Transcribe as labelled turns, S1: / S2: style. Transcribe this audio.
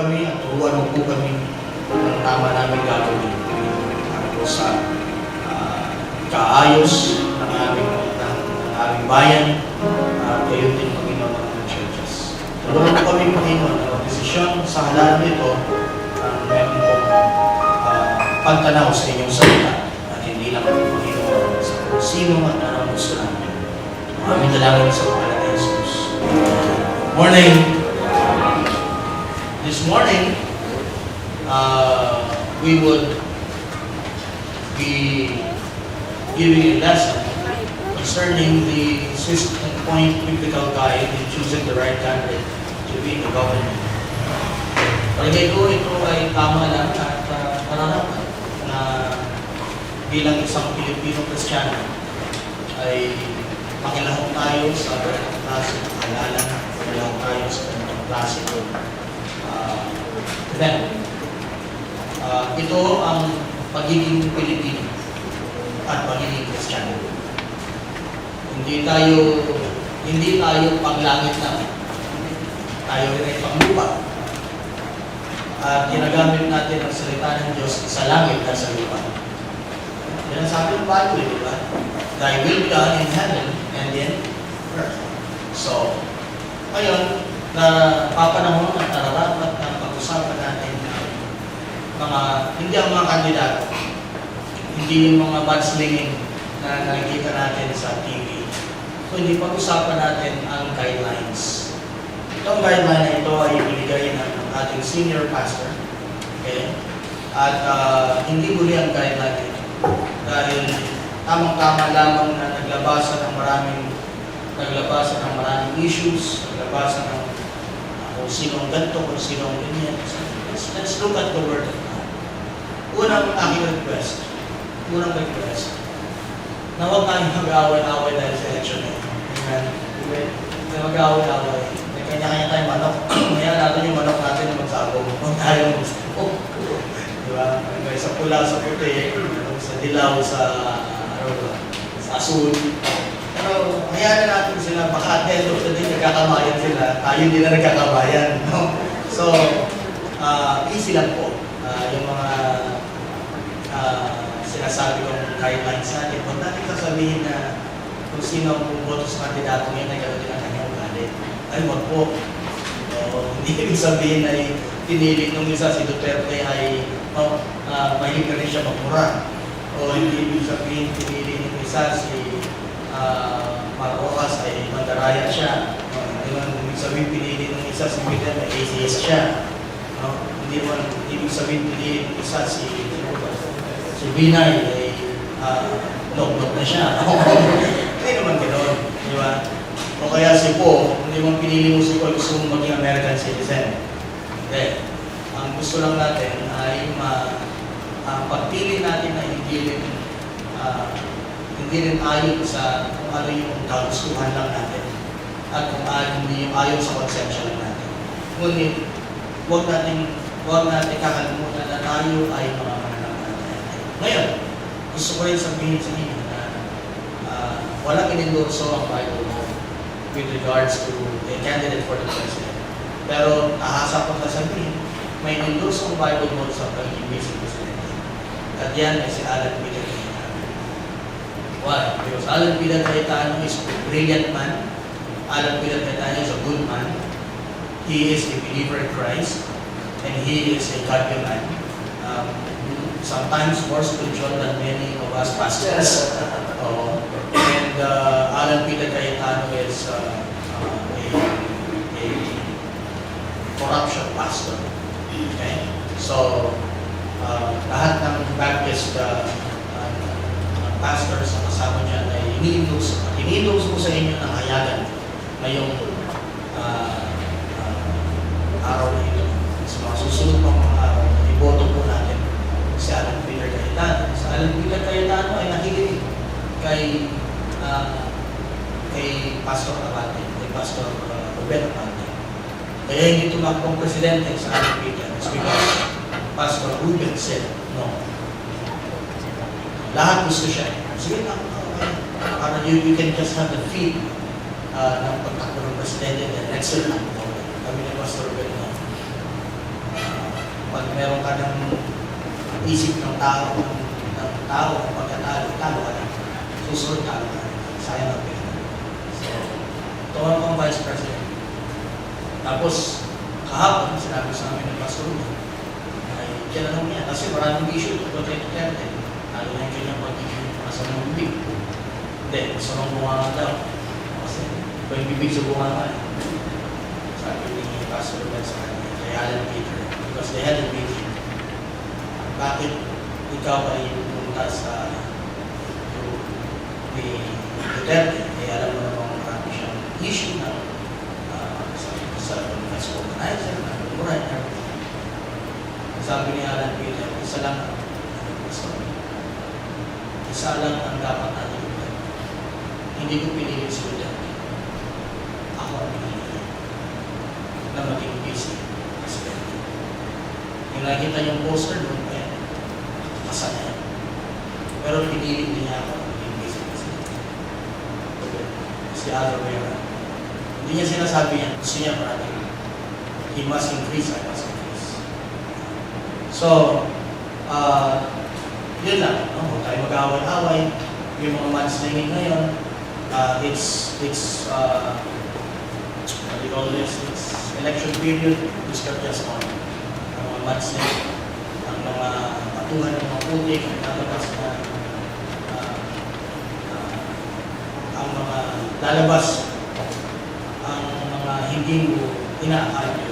S1: kami at turuan mo po kami ng tama namin gagawin para po sa kaayos ng aming bayan at kayo din Panginoon ng mga churches. Tulungan po kami Panginoon ng desisyon sa halalan nito meron pong pagtanaw sa inyong salita at hindi lang po Panginoon sa kung sino at anong gusto namin. Aming dalangin sa pangalan ni Jesus. Morning! This morning, we would be giving a lesson concerning the 6-point biblical guide in choosing the right candidate to be in the government. Palagay ko ito ay tama lang at pananapan na bilang isang Pilipino Kristiyano ay makilahok tayo sa ganitong klase ng halalan, makilahok tayo sa ganitong klase ng event. Ito ang pagiging Pilipino at pagiging Kristiyano. Hindi tayo paglangit lang. Tayo rin ay panglupa. At ginagamit natin ang salita ng Diyos sa langit at sa lupa. Yan ang sabi ng Bible, di ba? Thy will be done in heaven and in earth. So, ngayon, papanahon at nararapat na pag-usapan natin hindi ang mga kandidato, hindi yung mga mudslinging na nakikita natin sa TV. Kundi pag-usapan natin ang guidelines. Itong guideline na ito ay ibinigay ng ating senior pastor. Okay? At hindi muli ang guideline ito. Dahil tamang-tama lamang na naglabasan ng maraming issues, naglabasan ng kung sinong ganito, kung sinong ganyan. Let's look at the Word of God. Unang request, na huwag tayong mag-away-away dahil sa election na ito. Amen. Mag-away-away. May kanya-kanya tayong manok. Kaya natin yung manok natin na magsabog. Huwag tayong gusto. Diba? May sa pula, sa puti, sa dilaw, sa asul. Pero hayaan na natin sila. Baka at the end of the day, nagkakabayan sila. Tayo din na nagkakabayan. No? So, easy lang po. Yung mga sinasabi kong guidelines natin. Huwag natin sasabihin na kung sino ang bumoto sa kandidato ngayon ay gano'n din ang kanyang ugali. Ay, wag po. Hindi ibig sabihin ay pinili nung isa si Duterte ay mahilig na rin siya magmura. O hindi ibig sabihin pinili nung isa si Marcos ay mandaraya siya. Hindi man ibig sabihin pinili nung isa si Miguel ay atheist siya. Hindi man ibig sabihin pinili nung isa si Binay ay log-log na siya. Hindi naman gano'n. Di ba? O kaya si Po, hindi mo pinili mo si Po, gusto mong maging American citizen. Hindi. Ang gusto lang natin ay ang pagpili natin na hindi rin ayon sa kung ano yung kagustuhan lang natin at kung hindi yung ayon sa conception lang natin. Ngunit, huwag natin kakalimutan na tayo ay mga mananampalataya. Ngayon, gusto ko rin sabihin sa inyo na walang inendorso ang Bible with regards to a candidate for the president. Pero ahasa ko sasabihin, may inendorso ang Bible mo sa pagiging vice president. At yan ay si Alan Peter Cayetano. Why? Because Alan Peter Cayetano is a brilliant man. Alan Peter Cayetano is a good man. He is a believer in Christ. And he is a godly man. Sometimes more spiritual than many of us pastors. And Alan Peter Cayetano is a corruption pastor. Okay? So, lahat ng Baptist pastors na kasama niya ay iniindus ko sa inyo ng hayagan ngayong araw na ito. Sa mga susunod pang mga araw, iboto po natin si Alan Peter Cayetano. Si Alan Peter Cayetano ay nakikinig kay Pastor Abate, kay Pastor Ruben Abate. Kaya hindi tumakbong presidente sa Alan Peter. It's because Pastor Ruben said, no. Lahat gusto siya. Sige na, para you can just have the feel ng pagtakbo ng presidente and next year lang. Kami ni Pastor Ruben, no. meron ka ng isip ng tao, ng pagkatalo, talo ka na. Susunod talo ka na. Sayang ang pera. So, tuwan kong Vice President. Tapos, kahapon, sinabi sa amin ng pastor niya, ay tinanong niya, kasi maraming issue tungkol kay Duterte. Lalo na yung kanyang pagiging masamang bibig. Hindi, gusto nang bunganga daw. Kasi, iba yung bibig sa bunganga. Sabi ni Pastor Glenn sa kanya, kay Alan Peter, because they had a meeting. Bakit ikaw ay pumunta sa ni Duterte? Eh, alam mo namang marami siyang issue na sa organizer, na mura, sabi ni Alan Peter, isa lang ang dapat natin gawin. Hindi ko pinili si Duterte. Ako ang pinili na maging busy president. Yung nakita yung poster doon, kaya nakakasa na yan. Pero pinili din niya ako maging busy president. Si Alvaro Vera. Hindi niya sinasabi yan. Gusto niya parang he must increase, I must increase. So, yun lang. No? Huwag tayo mag-away-away. Yung mga mudslinging ngayon, it's what do you call this? It's election period. This got just on. Ang mga mudslinging, ang mga patuhan ng mga putik, ang lalabas na ang mga lalabas ang mga hindi mo inaakala.